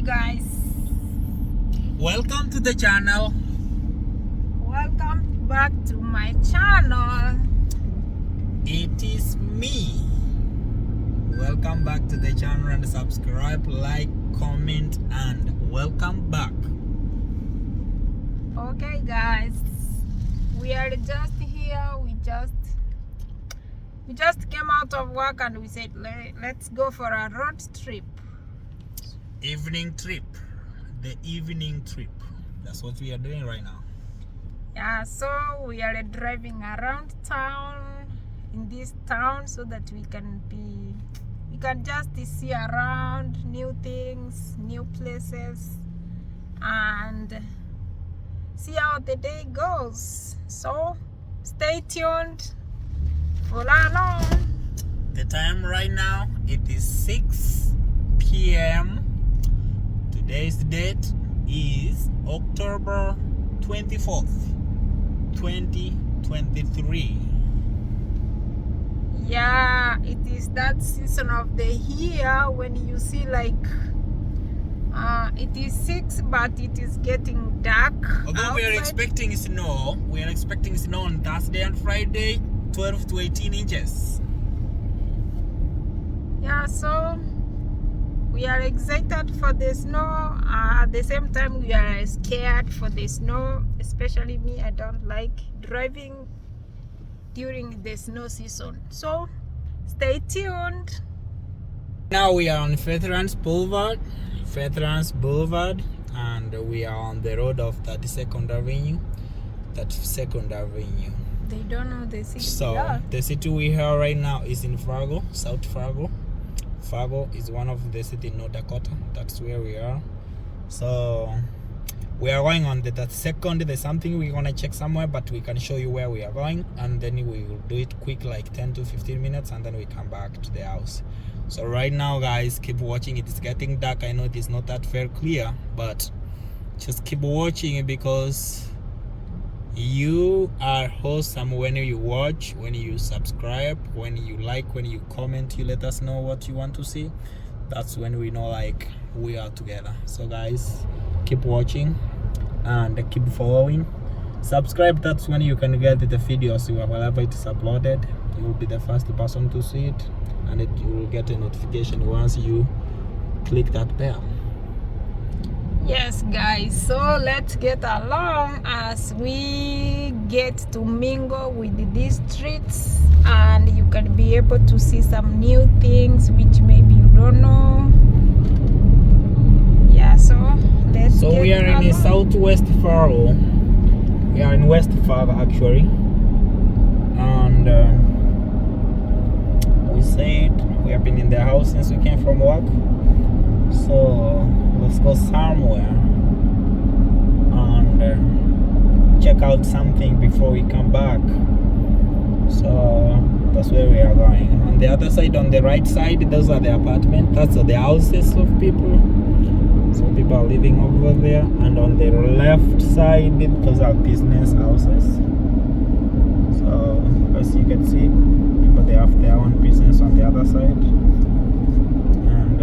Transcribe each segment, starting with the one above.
guys, Welcome to the channel. welcome back to my channel. It is me. Welcome back to the channel and subscribe, like, comment, and welcome back. Okay guys, we are just here. We just came out of work and we said let's go for a road trip. Evening trip. The evening trip. That's what we are doing right now. Yeah, so we are driving around town, in this town, so that we can just see around new things, new places, and see how the day goes. So stay tuned, follow along. The time right now, it is 6 p.m. Today's date is October 24th, 2023. Yeah, it is that season of the year when you see it is 6 but it is getting dark. Although we are expecting snow on Thursday and Friday, 12 to 18 inches. Yeah, so we are excited for the snow. At the same time, we are scared for the snow. Especially me, I don't like driving during the snow season. So stay tuned. Now we are on Veterans Boulevard, and we are on the road of 32nd Avenue. They don't know the city. So Yeah. the city we are right now is in Fargo, South Fargo. Fargo is one of the city in North Dakota. That's where we are. So we are going on the 32nd. There's something we're gonna check somewhere, but we can show you where we are going, and then we will do it quick, like 10 to 15 minutes, and then we come back to the house. So right now, guys, keep watching. It is getting dark. I know it is not that very clear, but just keep watching because you are wholesome when you watch, when you subscribe, when you like, when you comment, you let us know what you want to see. That's when we know we are together. So guys, keep watching and keep following. Subscribe, that's when you can get the videos whenever it is uploaded. You will be the first person to see it, and you will get a notification once you click that bell. Yes, guys. So let's get along as we get to mingle with these streets, and you can be able to see some new things which maybe you don't know. Yeah, so let's So get we are in along. Southwest Fargo. We are in West Fargo actually, and we said we have been in the house since we came from work. So let's go somewhere and check out something before we come back. So that's where we are going. On the other side, on the right side, those are the apartments. That's the houses of people. So people are living over there. And on the left side, those are business houses. So as you can see, people, they have their own business on the other side. And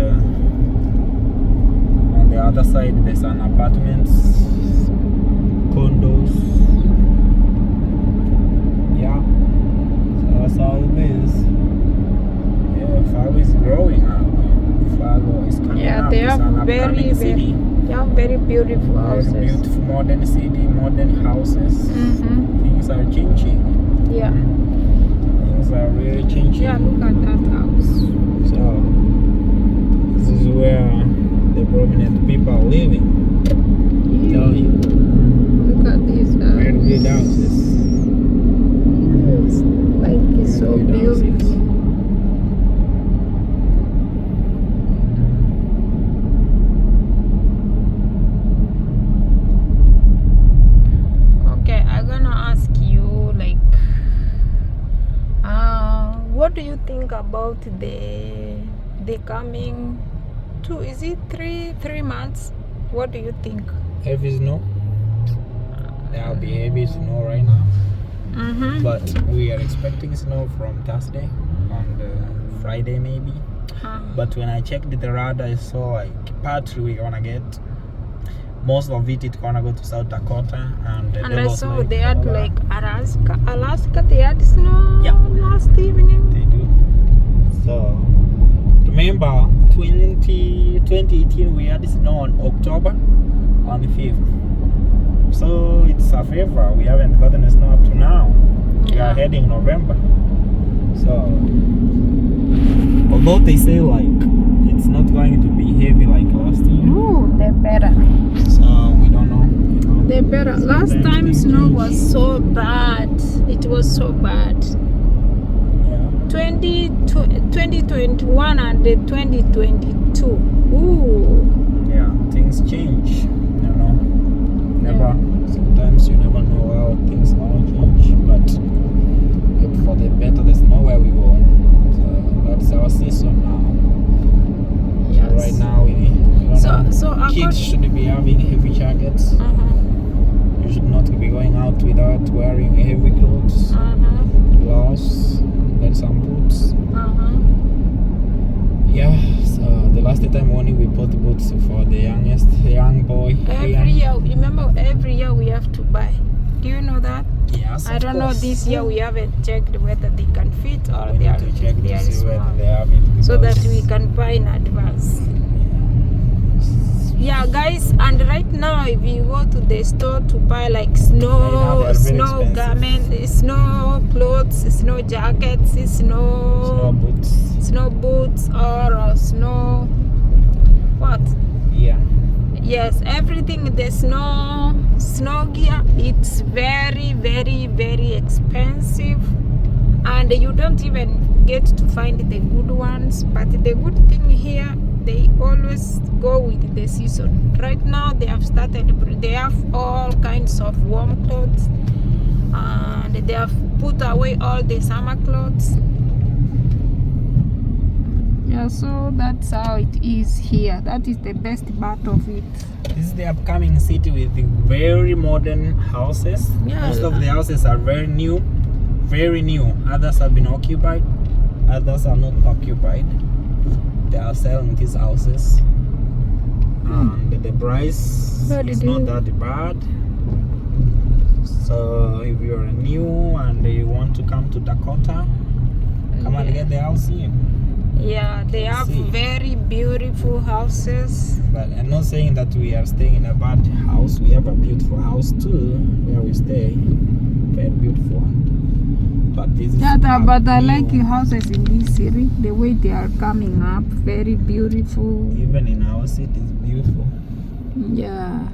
on the other side, there's an apartments, condos. Yeah, so that's how it is. Yeah, Fargo is growing up. Fargo is coming Yeah, up. they It's have an upcoming city. very beautiful Very houses. beautiful modern city, modern houses. Mm-hmm. Things are changing. Yeah. Things are really changing. Yeah, look at that house. So this is where the prominent people are living. Tell you. Look at this house. Very good houses. It's so Very good houses. beautiful. Okay, I'm gonna ask you what do you think about the coming is it three months? What do you think? Heavy snow. There will be heavy snow right now. Mm-hmm. But we are expecting snow from Thursday and Friday maybe. But when I checked the radar, I saw like part we're gonna get. Most of it gonna go to South Dakota, and And I Devil's saw Lake, they had all that. like Alaska, they had snow Yeah. last evening. They do. So remember 2018 we had snow on October on the 5th. So it's a favor. We haven't gotten snow up to now. We Yeah. are heading November. So although they say like it's not going to be heavy like last year, Ooh, they better. so we don't know. You know. They better. Last Sometimes time things snow change. was so bad. It was so bad. Yeah. 2021 and the 2022. Ooh. Yeah, things change. You know. Never. Sometimes you never know how things gonna change, but hope for the better. There's nowhere we go. So that's our season now. Yes. So right now we don't know. So I Kids should be having heavy jackets. You should not be going out without wearing heavy clothes, gloves, then some boots. Yeah, so the last time only we bought boots for the young boy. Every year, remember, every year we have to buy. Do you know that? Yes, I of don't know. course. This year we haven't checked whether they can fit or We they need are to check they to are see whether small, they have it. so that because- we can buy in advance. Yeah, guys, and right now if you go to the store to buy like Right now they are very snow expensive. garments, snow clothes, snow jackets, Snow boots. snow boots or snow what? Yeah. Yes, everything the snow gear, it's very, very, very expensive, and you don't even get to find the good ones. But the good thing here, they always go with the season. Right now they have they have all kinds of warm clothes, and they have put away all the summer clothes. Yeah, so that's how it is here. That is the best part of it. This is the upcoming city with the very modern houses. Yeah. Most of the houses are very new. Very new. Others have been occupied. Others are not occupied. They are selling these houses. And the price Very is not good. that bad. So if you're new and you want to come to Dakota, come and get the house here. Yeah, they have See. very beautiful houses. But I'm not saying that we are staying in a bad house. We have a beautiful house too, where we stay. Very beautiful one. But this is But I new. like the houses in this city. The way they are coming up, very beautiful. Even in our city, it's beautiful. Yeah,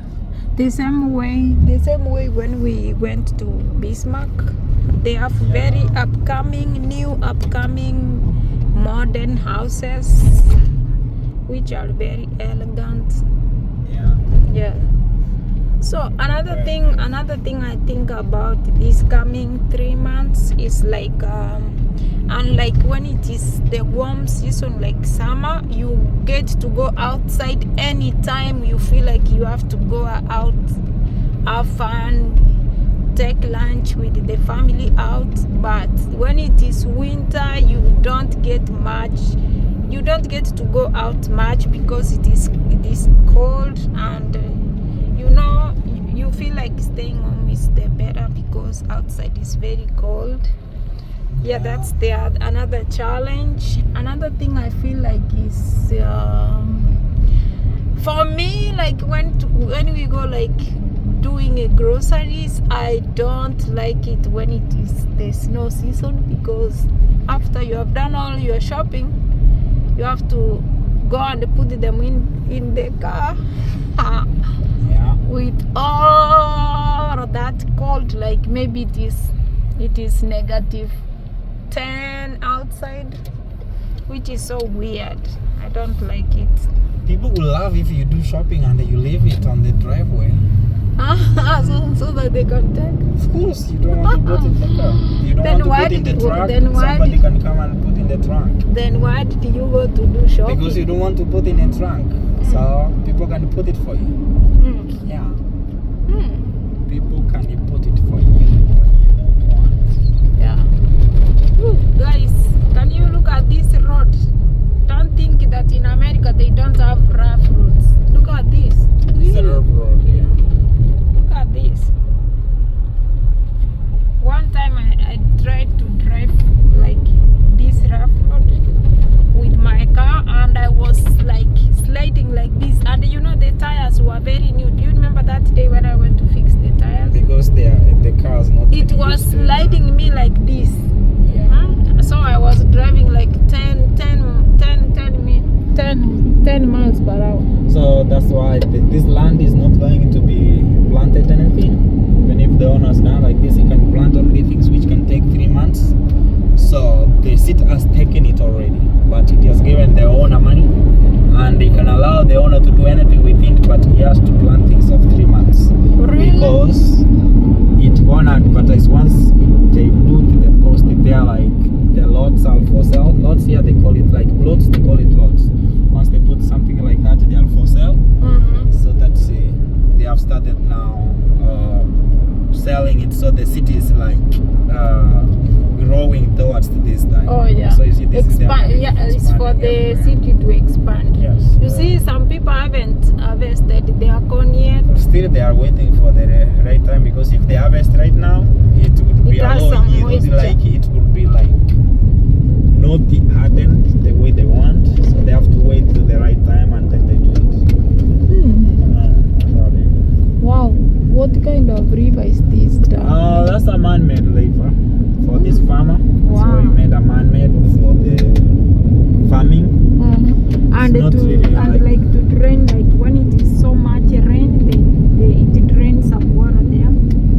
the same way when we went to Bismarck, they have very new upcoming modern houses, which are very elegant. Yeah. Yeah. So another thing I think about these coming 3 months is like unlike when it is the warm season like summer, you get to go outside anytime you feel like you have to go out, have fun, take lunch with the family out. But when it is winter, you don't get to go out much because it is cold, and you feel like staying home is the better because outside is very cold. Yeah, that's another challenge. Another thing I feel like is for me, like when we go like doing groceries, I don't like it when it is the snow season, because after you have done all your shopping, you have to go and put them in the car. Yeah. With all that cold, like maybe it is negative 10 outside, which is so weird. I don't like it. People will love if you do shopping and you leave it on the driveway. so that they can take. Of course, you don't want to put it in the car. You don't Then want why to put it in the did you- trunk. then why Somebody did- can come and put in the trunk. Then why did you go to do shopping? Because you don't want to put in a trunk. So people can put it for you. Mm. Yeah. Mm. People can put it for you when you don't want. Yeah. Ooh, guys, can you look at this road? don't think that in America they don't have rough roads. Look at this. It's a rough road, yeah. Look at this. One time I tried to drive like this rough road with my car, and I was like sliding like this, and you know the tires were very new. Do you remember that day when I went to fix the tires? Because the car's not. It was sliding me like this. Yeah. So I was driving like 10 miles per hour. So that's why this land is not going to be planted anything. Even if the owners now like this, you can plant only things which can take 3 months. So the city has taken it already, but it has given the owner money, and they can allow the owner to do anything with it, but he has to plant things of 3 months. Really? Because it gonna advertise once they do the post it there, like the lots are for sale. Lots here they call it like plots, they call it lots. Once they put something like that, they are for sale. So that they have started now selling it. So the city is like growing towards this time. Oh yeah. So you see, this is Yeah, it's for the city to expand. Yes. You see, some people haven't harvested their corn yet. Still, they are waiting for the right time, because if they harvest right now, it would be a has low some yield. moisture. Like it would be like not hardened the way they want. So they have to wait till the right time, and then they do it. That's how they do. Wow, what kind of river is this? That's a man-made river for this farmer. Wow. So he made a man-made for the farming. And not to really like to drain, like when it is so much rain, it drains some water there.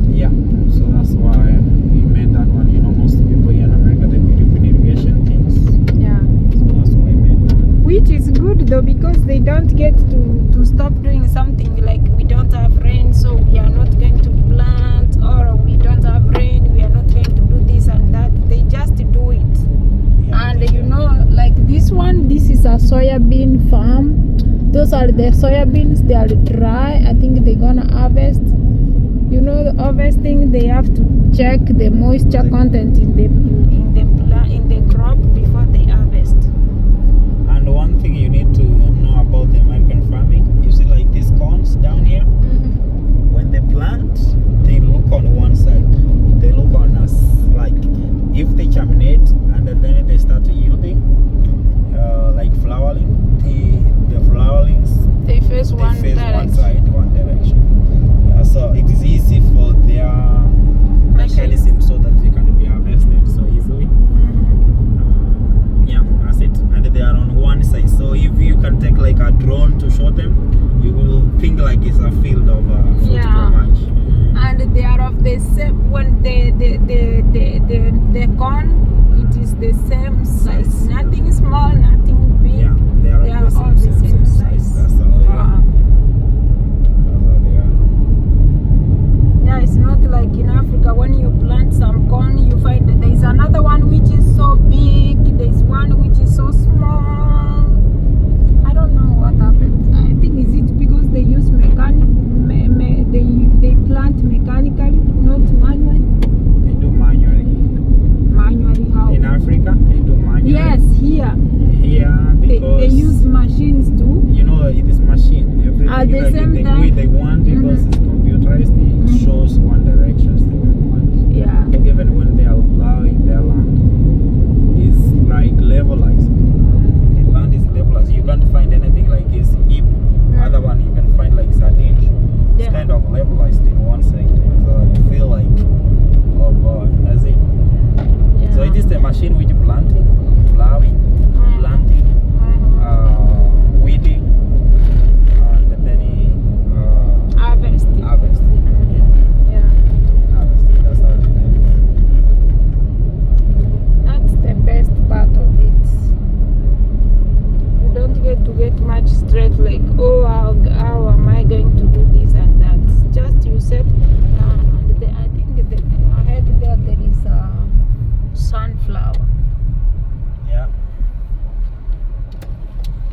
Yeah. So that's why he made that one. You know, most people here in America, they believe in irrigation things. Yeah. So that's why he made that. Which is good though, because they don't get to stop doing something like we don't have rain, so we are not going to plant, or we don't have rain, we are not going to do this and that. They just do it. Yeah, And you know, like this one, this is a soybean farm. Those are the soybeans, they are dry. I think they're gonna harvest. You know, the harvesting, they have to check the moisture content in the crop before they harvest. And one thing you need to know about the American farming, you see like these corns down here, when they plant, they look on one side. They look on us, like if they germinate and then they start yielding, like flowering, the flowerings, They face one face direction. one side, one direction. So it is easy for their mechanism so that they can be harvested so easily. Yeah, that's it. And they are on one side. So if you can take like a drone to show them, you will think like it's a field of fruit much. And they are of the same. When the corn, it is the same size. Nothing small, nothing big. Yeah, they are all the same size. That's all. Wow. They are. Yeah, it's not like in Africa when you plant some corn, you find that there is another one which is so big, there is one which is so small. I don't know what happens. I think is it because they use they plant mechanically, not manually. They do manually. Manually how? In Africa, they do manually. Yes, here. Here, because They use machines too. you know, it is machine. Everything At the like same the time- way they want, because it's computerized, it shows one direction they want. Yeah. Even when they are plowing their land, is like levelized. The land is levelized. You can't find anything like this heap. Other one you can find like sardine. It's Yeah. kind of levelized in one side. So you feel like, oh boy, that's it. So it is the machine which planting, plowing, planting, weeding, and then Harvesting. harvesting. Yeah, Yeah. harvesting. That's how it is. That's the best part of it. You don't get much stress like, oh, how am I going to do this and that. Just you said, I think ahead there is a sunflower. Yeah.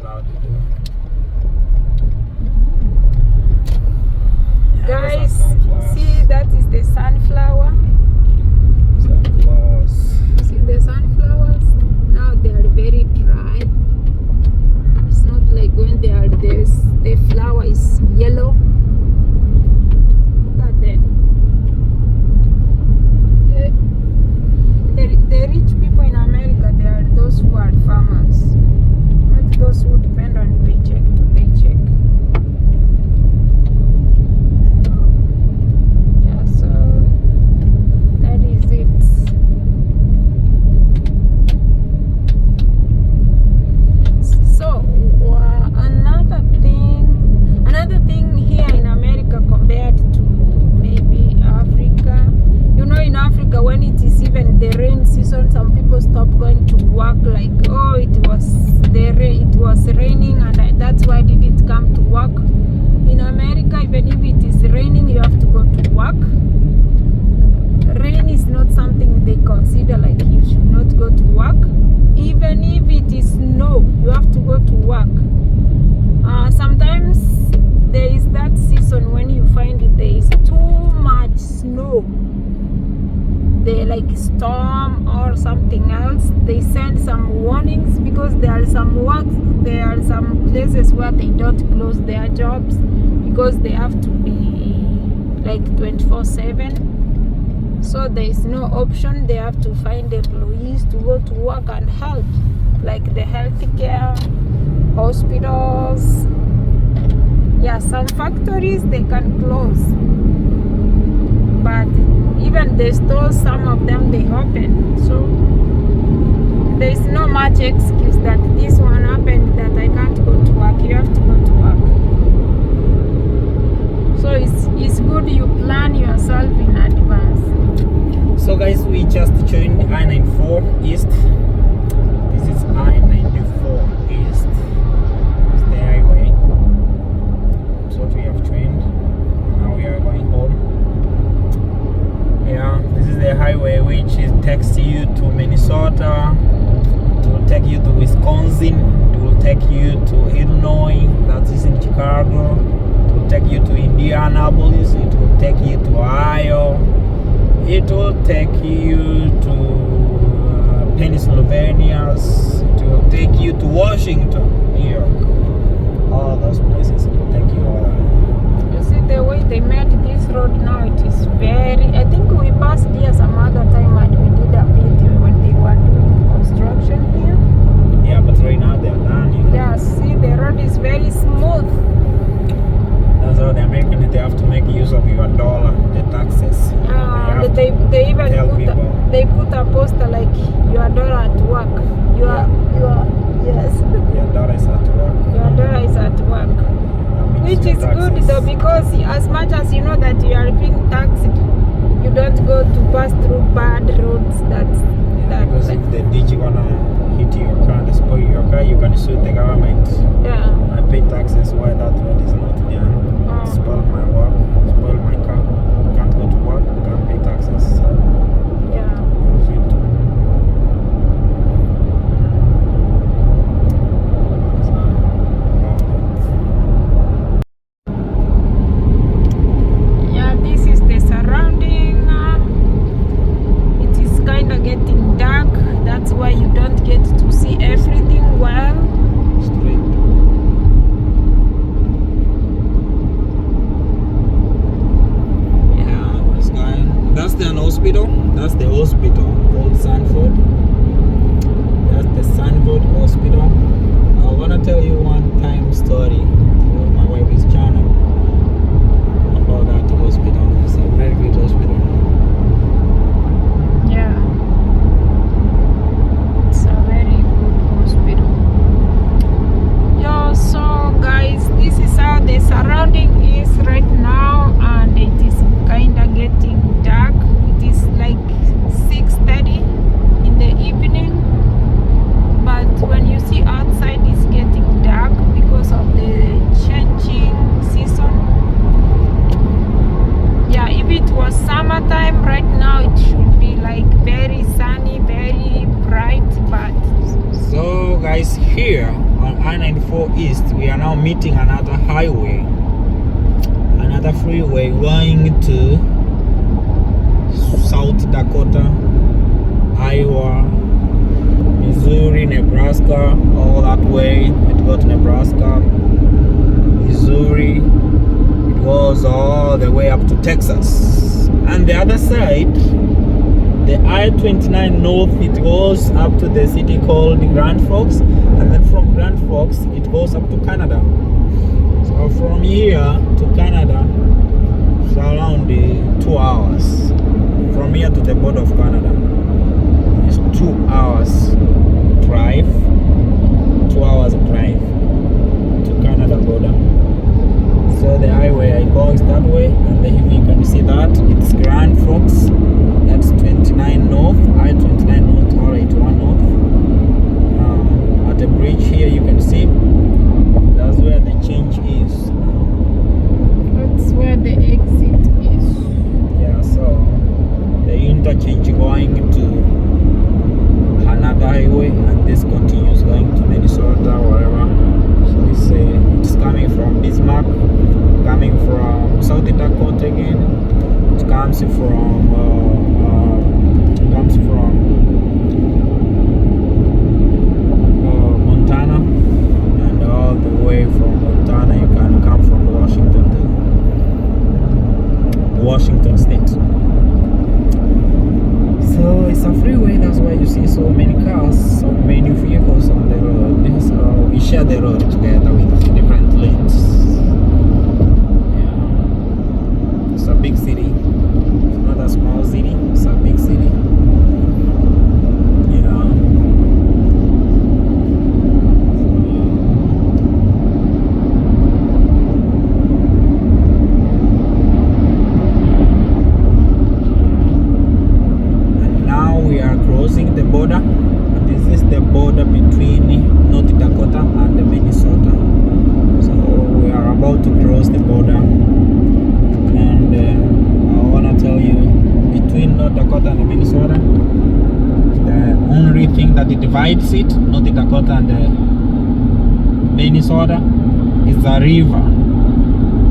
Proud to do. Yeah, those are Guys, sunflowers. see that is the sunflower. Sunflowers. See the sunflowers? Now they are very dry. work. In America, even if it is raining, you have to go to work. Rain is not something they consider like you should not go to work. Even if it is snow, you have to go to work. Sometimes there is that season when you find it, there is too much snow. They like storm or something else. They send some warnings because there are some places where they don't close their jobs because they have to be like 24/7. So there is no option. They have to find employees to go to work and help, like the healthcare, hospitals. Yeah, some factories they can close, but even the stores, some of them they open. So there is no much excuse that this one happened that I can't go to work. You have to go to work. So it's good you plan yourself in advance. So guys, we just joined I-94 East. This is I-94 East. It's the highway. That's what we have joined. Now we are going home. Yeah, this is the highway which takes you to Minnesota. It will take you to Wisconsin. It will take you to Illinois. That is in Chicago. It will take you to Indianapolis. It will take you to Ohio. It will take you to Pennsylvania. It will take you to Washington, New York. All those places, it will take you all. You see the way they made this road now, it is very, I think we passed here some other time and we did a video when they were doing construction here. Yeah, but right now they are done. Yeah, see the road is very smooth. That's how the Americans, they have to make use of your dollar, the taxes. Yeah, they even put a poster like your dollar at work. Yes. Your dollar is at work. Your dollar is at work. Which is good though, because as much as you know that you are being taxed, you don't go to pass through bad roads. Because if the ditch gonna hit your car and spoil your car, you can sue the government. Yeah. I pay taxes why that road is not done. Spoil my work, spoil my car. Can't go to work, can't pay taxes. So yeah. Yeah, this is the surrounding. It is kind of getting dark. That's why you don't get to see everything well. Straight. That's the hospital. That's the hospital called Sanford. That's the Sanford Hospital. I wanna tell you one time story for my wife's channel about that hospital. It's a very good hospital. Yeah. It's a very good hospital. Yo, so guys, this is how the surrounding is right now, and it is kind of getting dark. It is like 6:30 in the evening, but when you see outside it's getting dark because of the changing season. Yeah, if it was summertime right now it should be like very sunny, very bright, but so guys, here on I-94 East we are now meeting another highway, another freeway going to South Dakota, Iowa, Missouri, Nebraska, all that way. It goes to Nebraska, Missouri, it goes all the way up to Texas. And the other side, the I-29 North, it goes up to the city called Grand Forks, and then from Grand Forks it goes up to Canada. So from here to Canada it's around 2 hours. From here to the border of Canada, it's 2 hours drive. 2 hours drive to Canada border. So the highway I go is that way, and if you can see that, it's Grand Forks. That's 29 North, I-29 North or 81 North. At the bridge here, you can see that's where the change is. Bismarck, coming from South Dakota again. It comes from Montana, and all the way from Montana you can come from Washington to Washington State. So it's a freeway, that's why you see so many cars, so many vehicles on the road. So we share the road together with different lanes. Yeah. It's a big city. It's not a small city, it's a big city. Yeah. Crossing the border, and this is the border between North Dakota and Minnesota. So we are about to cross the border, and I want to tell you, between North Dakota and Minnesota, the only thing that divides it, North Dakota and Minnesota, is a river.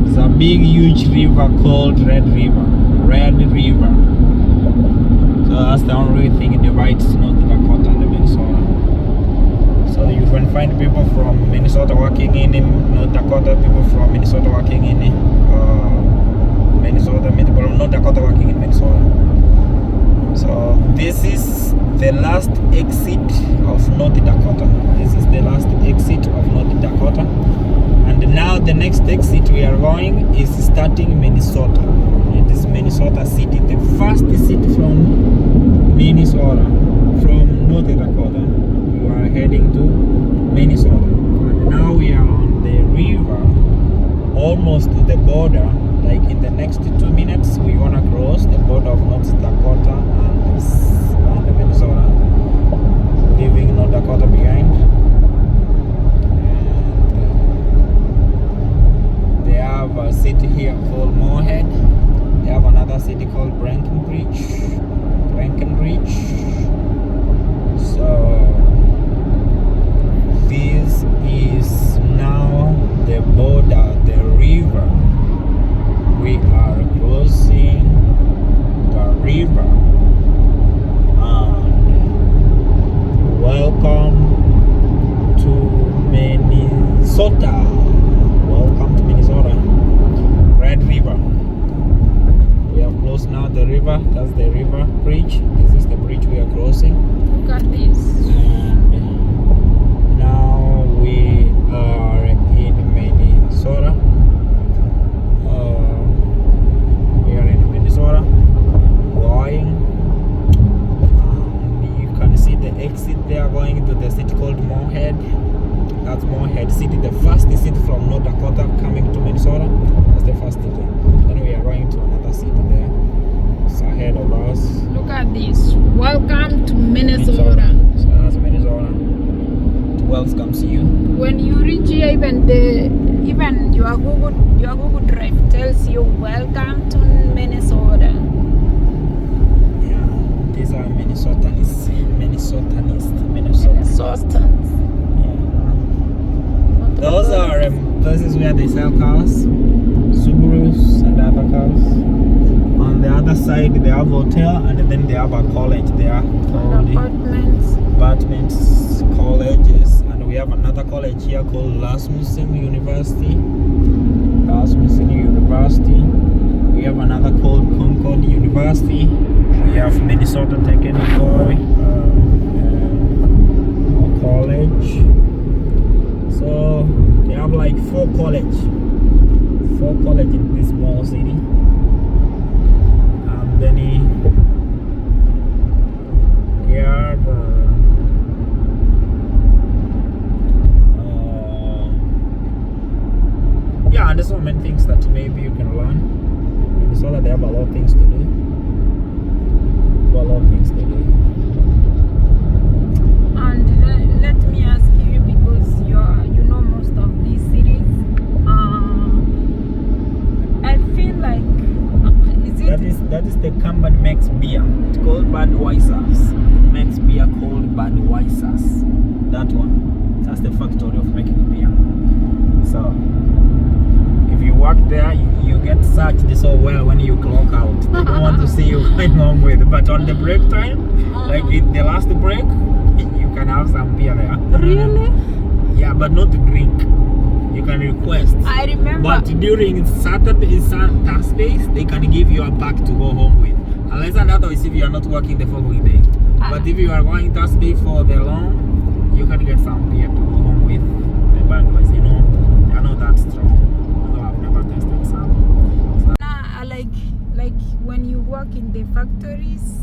It's a big huge river called Red River. So that's the only thing it divides North Dakota and Minnesota. So you can find people from Minnesota working in North Dakota, people from Minnesota working in Minnesota, people from North Dakota working in Minnesota. So this is the last exit of North Dakota. This is the last exit of North Dakota. And now the next exit we are going is starting Minnesota. It is Minnesota City, the first city from Minnesota, from North Dakota. We are heading to Minnesota. And now we are on the river, almost to the border. Like in the next 2 minutes, we want to cross the border of North Dakota and Minnesota, leaving North Dakota behind. And they have a city here called Moorhead. They have another city called Breckenridge. So this is now the border, the river. We are crossing the river. And welcome to Minnesota. Welcome to Minnesota. Red River. We have crossed now the river. That's the river bridge. This is the bridge we are crossing. Look at this. And now we are in Minnesota. We are in Minnesota. Going. You can see the exit there going to the city called Moorhead. That's Moorhead City, the first city from North Dakota coming to Minnesota. That's the first city. Then we are going to another city there. It's ahead of us. Look at this. Welcome to Minnesota. So that's Minnesota. It welcomes you. When you reach here, even your Google Drive tells you welcome to Minnesota. Yeah, these are Minnesotans. Those are places where they sell cars, Subarus and other cars. On the other side they have a hotel, and then they have a college there called apartments, colleges, and we have another college here called Rasmussen University. We have another called Concord University. We have Minnesota Technical College. So they have like four college in this small city. And then we have yeah, and there's so many things that maybe you can learn. Minnesota, they have a lot of things to do. And let me ask you, because you know most of these cities. I feel like that is the company makes beer. It's called Budweiser's. Makes beer called Budweiser's. That one. That's the factory of making beer. So work there, you get searched so well when you clock out. They don't want to see you going home with. But on the break time, like in the last break, you can have some beer there. Really? Yeah, but not to drink. You can request. I remember. But during Thursdays, they can give you a pack to go home with. Unless and otherwise if you are not working the following day. But if you are going Thursday for the long, you can get some beer to go home with. The Budweiser, you know, they are not that strong. Although I've never tested some. So, Nah, like when you work in the factories,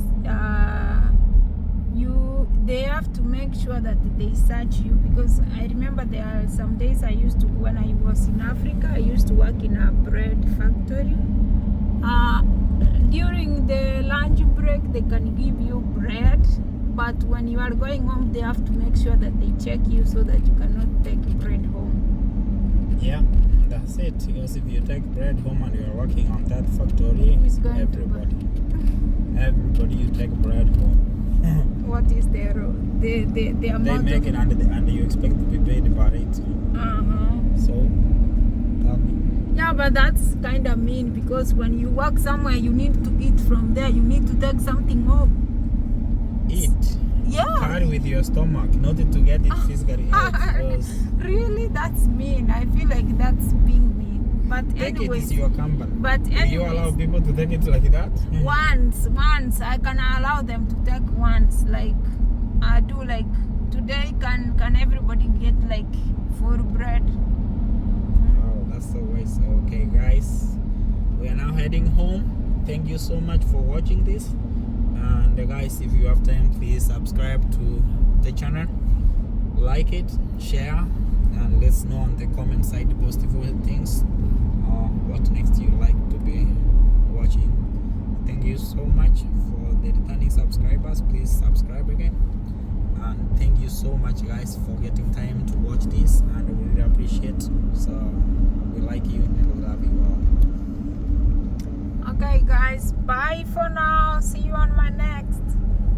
they have to make sure that they search you, because I remember there are some days when I was in Africa, I used to work in a bread factory. During the lunch break, they can give you bread, but when you are going home, they have to make sure that they check you so that you cannot take bread home. yeah, that's it. Because if you take bread home and you are working on that factory, Who is going everybody you take bread home. What is their role? The They amount make it and you expect to be paid by it. So tell me. Yeah, but that's kind of mean, because when you work somewhere, you need to eat from there. You need to take something home. Eat. Yeah. Carry with your stomach, not to get it physically. Really, that's mean. I feel like that's being mean. But Take it anyways, is your company. but Do you allow anyways, people to take it like that? once I can allow them to take once. Like I do. Like today, can everybody get like 4 bread? Oh, that's so waste. Okay, guys, we are now heading home. Thank you so much for watching this. And guys, if you have time, please subscribe to the channel, like it, share, and let's know on the comment side the positive things or what next you like to be watching. Thank you so much for the returning subscribers. Please subscribe again. And thank you so much, guys, for getting time to watch this, and we really appreciate. So we like you and we love you all. Okay, guys. Bye for now. See you on my next.